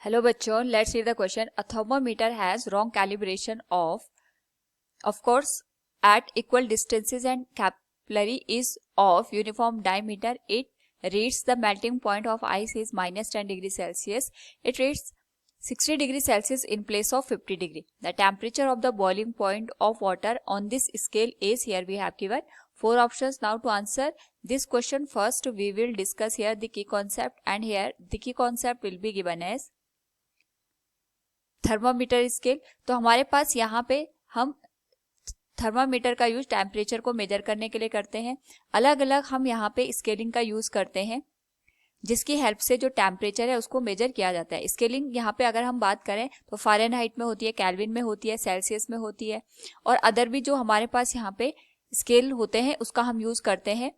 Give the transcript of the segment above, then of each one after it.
Hello बच्चों, let's read the question. A thermometer has wrong calibration of course, at equal distances and capillary is of uniform diameter. It reads the melting point of ice is minus 10 degrees Celsius. It reads 60 degrees Celsius in place of 50 degree. The temperature of the boiling point of water on this scale is, here we have given 4 options. Now to answer this question, first we will discuss here the key concept, and here the key concept will be given as thermometer scale. तो हमारे पास यहाँ पे हम thermometer का use temperature को major करने के लिए करते हैं. अलग अलग हम यहाँ पे स्केलिंग का यूज करते हैं जिसकी हेल्प से जो टेम्परेचर है उसको मेजर किया जाता है. स्केलिंग यहाँ पे अगर हम बात करें तो फ़ारेनहाइट में होती है, केल्विन में होती है, सेल्सियस में होती है, और अदर भी जो हमारे पास यहाँ पे स्केल होते हैं उसका हम यूज करते हैं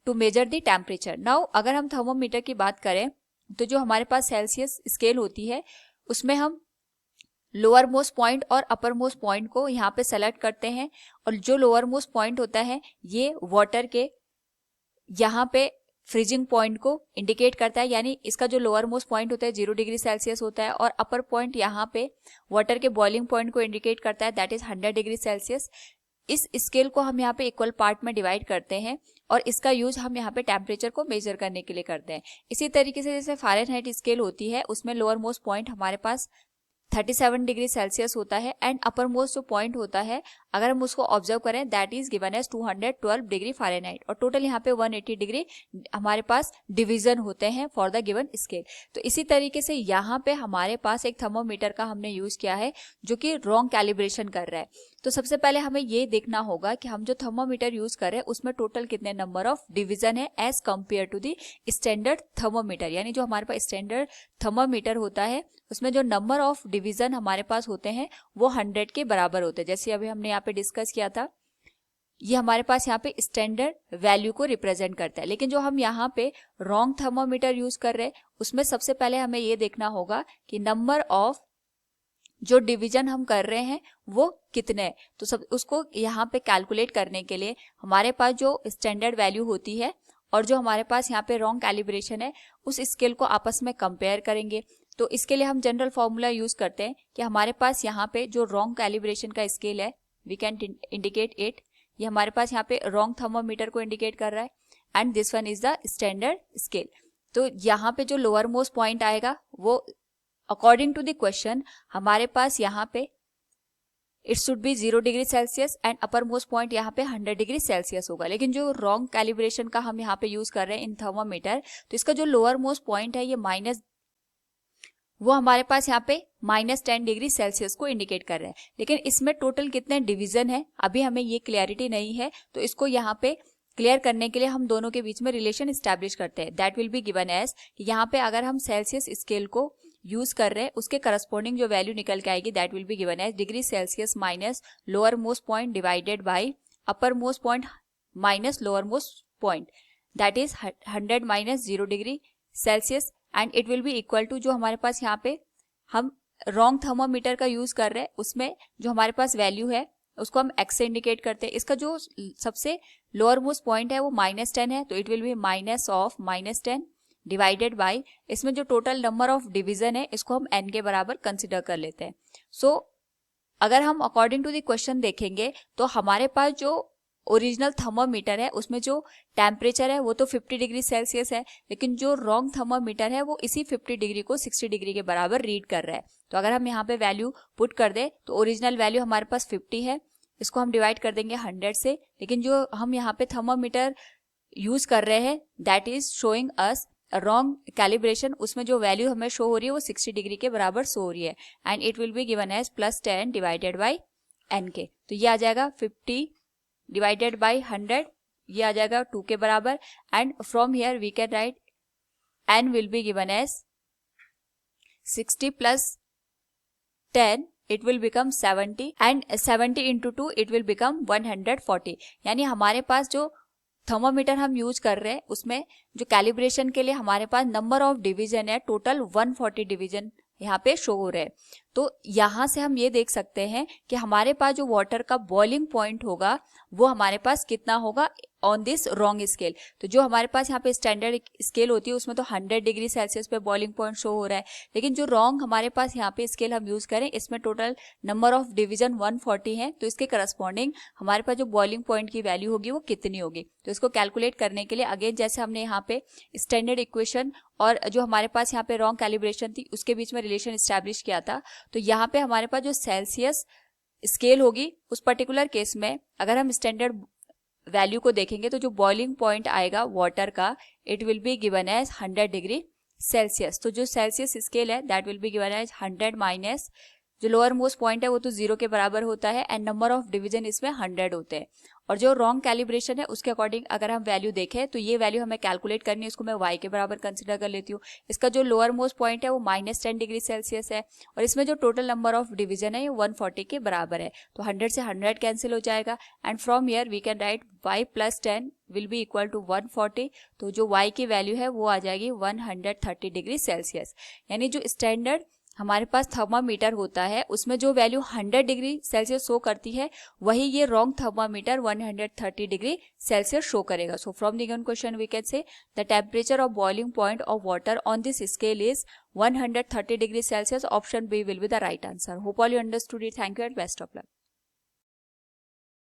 to measure the temperature. Now अगर हम थर्मोमीटर की बात करें तो जो हमारे पास सेल्सियस स्केल होती है उसमें हम लोअर मोस्ट पॉइंट और अपर मोस्ट पॉइंट को यहाँ पे सेलेक्ट करते हैं, और जो लोअर मोस्ट पॉइंट होता है ये वाटर के यहाँ पे फ्रीजिंग पॉइंट को इंडिकेट करता है, यानी इसका जो लोअर मोस्ट पॉइंट होता है 0 डिग्री सेल्सियस होता है, और अपर पॉइंट यहाँ पे वाटर के बॉइलिंग पॉइंट को इंडिकेट करता है, दैट इज 100 डिग्री सेल्सियस. इस स्केल को हम यहाँ पे इक्वल पार्ट में डिवाइड करते हैं और इसका यूज हम यहाँ पे टेम्परेचर को मेजर करने के लिए करते हैं. इसी तरीके से जैसे फ़ारेनहाइट स्केल होती है उसमें लोअर मोस्ट पॉइंट हमारे पास 37 डिग्री सेल्सियस होता है, एंड अपर मोस्ट जो पॉइंट होता है अगर हम उसको ऑब्जर्व करें that is given as 212 degree Fahrenheit, और टोटल यहाँ पे 180 डिग्री हमारे पास डिवीजन होते हैं फॉर द गिवन स्केल. तो इसी तरीके से यहाँ पे हमारे पास एक थर्मोमीटर का हमने यूज किया है जो कि रॉन्ग कैलिब्रेशन कर रहा है. तो सबसे पहले हमें ये देखना होगा कि हम जो थर्मोमीटर यूज कर रहे हैं उसमें टोटल कितने नंबर ऑफ डिवीजन है as compare to the standard thermometer. यानी जो हमारे पास स्टैंडर्ड थर्मोमीटर होता है उसमें जो नंबर ऑफ डिवीजन हमारे पास होते हैं वो 100 के बराबर होते हैं. जैसे अभी हमने यहाँ पे डिस्कस किया था, ये हमारे पास यहाँ पे स्टैंडर्ड वैल्यू को रिप्रेजेंट करता है. लेकिन जो हम यहाँ पे रॉन्ग थर्मोमीटर यूज कर रहे हैं उसमें सबसे पहले हमें ये देखना होगा कि नंबर ऑफ जो डिवीजन हम कर रहे हैं वो कितने हैं. तो सब उसको यहाँ पे कैलकुलेट करने के लिए हमारे पास जो स्टैंडर्ड वैल्यू होती है और जो हमारे पास यहाँ पे रॉन्ग कैलिब्रेशन है उस स्केल को आपस में कंपेयर करेंगे. तो इसके लिए हम जनरल फॉर्मूला यूज करते हैं कि हमारे पास यहाँ पे जो रॉन्ग कैलिब्रेशन का स्केल है वी कैन इंडिकेट इट, ये हमारे पास यहाँ पे रॉन्ग थर्मोमीटर को इंडिकेट कर रहा है, and this one is the standard scale. तो यहाँ पे जो लोअर मोस्ट पॉइंट आएगा वो अकॉर्डिंग टू द क्वेश्चन हमारे पास यहाँ पे it should be 0 degree Celsius and upper most point यहाँ पे 100 डिग्री सेल्सियस होगा. लेकिन जो रॉन्ग कैलिब्रेशन का हम यहाँ पे यूज कर रहे हैं इन थर्मोमीटर, तो इसका जो लोअर मोस्ट पॉइंट है ये वो हमारे पास यहाँ पे -10 डिग्री सेल्सियस को इंडिकेट कर रहे हैं. लेकिन इसमें टोटल कितने डिवीजन है अभी हमें ये क्लियरिटी नहीं है, तो इसको यहाँ पे क्लियर करने के लिए हम दोनों के बीच में रिलेशन स्टैब्लिश करते हैं. That will be given as, यहाँ पे अगर हम सेल्सियस स्केल को यूज कर रहे हैं उसके करस्पॉन्डिंग जो वैल्यू निकल के आएगी that will be given as degree Celsius minus lower most point divided by upper most point minus lower most point, that is 100 minus 0 degree Celsius, and it will be equal to जो हमारे पास यहाँ पे हम wrong thermometer का use कर रहे हैं उसमें जो हमारे पास वैल्यू है उसको हम x से इंडिकेट करते हैं. इसका जो सबसे लोअर मोस्ट पॉइंट है वो -10 है, तो it will B minus of -10 divided by इसमें जो टोटल नंबर ऑफ डिवीजन है इसको हम n के बराबर कंसिडर कर लेते हैं. सो अगर हम अकॉर्डिंग टू द क्वेश्चन देखेंगे तो हमारे पास जो ओरिजिनल थर्मोमीटर है उसमें जो टेम्परेचर है वो तो 50 डिग्री सेल्सियस है, लेकिन जो रॉन्ग थर्मोमीटर है वो इसी 50 डिग्री को 60 डिग्री के बराबर रीड कर रहा है. तो अगर हम यहाँ पे वैल्यू पुट कर दें तो ओरिजिनल वैल्यू हमारे पास 50 है, इसको हम डिवाइड कर देंगे 100 से, लेकिन जो हम यहाँ पे थर्मोमीटर यूज कर रहे हैं that is showing us wrong calibration, उसमें जो वैल्यू हमें शो हो रही है वो 60 डिग्री के बराबर शो हो रही है, and it will be given as +10 divided by NK. तो ये आ जाएगा 50 डिवाइडेड बाई 100, ये आ जाएगा 2 के बराबर, and from here we can write n will be given as 60 + 10 it will become 70, and 70 into 2 it will become 140. यानी हमारे पास जो थर्मोमीटर हम यूज कर रहे हैं उसमें जो कैलिब्रेशन के लिए हमारे पास नंबर ऑफ डिवीजन है टोटल 140 डिवीजन यहाँ पे शो हो रहे हैं. तो यहाँ से हम ये देख सकते हैं कि हमारे पास जो वाटर का बॉइलिंग पॉइंट होगा वो हमारे पास कितना होगा ऑन दिस रॉन्ग स्केल। तो जो हमारे पास यहाँ पे स्टैंडर्ड स्केल होती है उसमें तो 100 डिग्री सेल्सियस पे बॉइलिंग पॉइंट शो हो रहा है, लेकिन जो रॉन्ग हमारे पास यहाँ पे स्केल हम यूज करें इसमें टोटल नंबर ऑफ डिवीजन 140 है, तो इसके करस्पॉन्डिंग हमारे पास जो बॉइलिंग पॉइंट की वैल्यू होगी वो कितनी होगी। तो इसको कैलकुलेट करने के लिए अगेन जैसे हमने यहाँ पे स्टैंडर्ड इक्वेशन और जो हमारे पास यहाँ पे रॉन्ग कैलिब्रेशन थी उसके बीच में रिलेशन स्टैब्लिश किया था, तो यहाँ पे हमारे पास जो सेल्सियस स्केल होगी उस पर्टिकुलर केस में अगर हम स्टैंडर्ड वैल्यू को देखेंगे तो जो बॉइलिंग पॉइंट आएगा वाटर का it will be given as 100 degree Celsius. तो जो सेल्सियस स्केल है that will be given as 100 minus जो लोअर मोस्ट पॉइंट है वो तो 0 के बराबर होता है एंड नंबर ऑफ डिवीजन इसमें 100 होते हैं। और जो रॉन्ग कैलिब्रेशन है उसके अकॉर्डिंग अगर हम वैल्यू देखें तो ये वैल्यू हमें कैलकुलेट करनी है, इसको मैं y के बराबर कंसिडर कर लेती हूँ। इसका जो लोअर मोस्ट पॉइंट है वो -10 डिग्री सेल्सियस है और इसमें जो टोटल नंबर ऑफ डिवीजन है ये 140 के बराबर है, तो 100 से 100 कैंसिल हो जाएगा and from here we can write y + 10 will be equal to 140। तो जो y की वैल्यू है वो आ जाएगी 130 डिग्री सेल्सियस। यानी जो स्टैंडर्ड हमारे पास थर्मामीटर होता है उसमें जो वैल्यू 100 डिग्री सेल्सियस शो करती है वही ये wrong thermometer 130 degree Celsius show करेगा। So from the given question we can say the temperature of boiling point of water on this scale is 130 degree Celsius. Option B will be the right answer. Hope all you understood it. Thank you and best of luck.